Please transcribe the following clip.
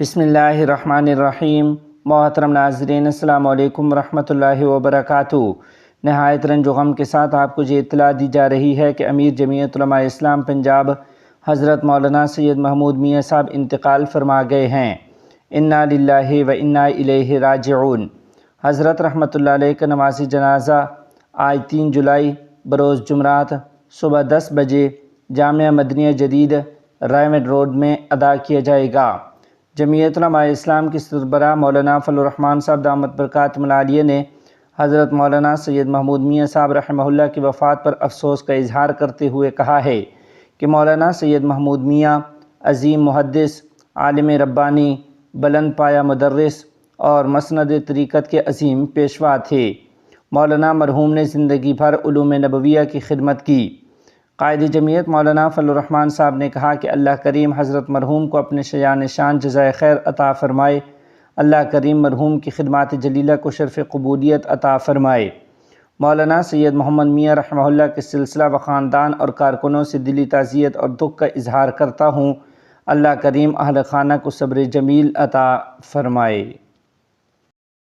بسم اللہ الرحمن الرحیم۔ محترم ناظرین، السلام علیکم ورحمۃ اللہ وبرکاتہ۔ نہایت رنج و غم کے ساتھ آپ کو یہ اطلاع دی جا رہی ہے کہ امیر جمعیت علماء اسلام پنجاب حضرت مولانا سید محمود میاں صاحب انتقال فرما گئے ہیں۔ انا للہ و انا الیہ راجعون۔ حضرت رحمۃ اللہ علیہ کا نماز جنازہ آج 3 جولائی بروز جمعرات صبح 10 بجے جامعہ مدنیہ جدید رائمنڈ روڈ میں ادا کیا جائے گا۔ جمعیت علماء اسلام کی سربراہ مولانا فضل الرحمان صاحب دامت برکاتہم العالیہ نے حضرت مولانا سید محمود میاں صاحب رحمہ اللہ کی وفات پر افسوس کا اظہار کرتے ہوئے کہا ہے کہ مولانا سید محمود میاں عظیم محدث، عالم ربانی، بلند پایہ مدرس اور مسند طریقت کے عظیم پیشوا تھے۔ مولانا مرحوم نے زندگی بھر علوم نبویہ کی خدمت کی۔ قائد جمعیت مولانا فضل الرحمان صاحب نے کہا کہ اللہ کریم حضرت مرحوم کو اپنے شایان شان جزائے خیر عطا فرمائے۔ اللہ کریم مرحوم کی خدمات جلیلہ کو شرف قبولیت عطا فرمائے۔ مولانا سید محمد میاں رحمہ اللہ کے سلسلہ و خاندان اور کارکنوں سے دلی تعزیت اور دکھ کا اظہار کرتا ہوں۔ اللہ کریم اہل خانہ کو صبر جمیل عطا فرمائے۔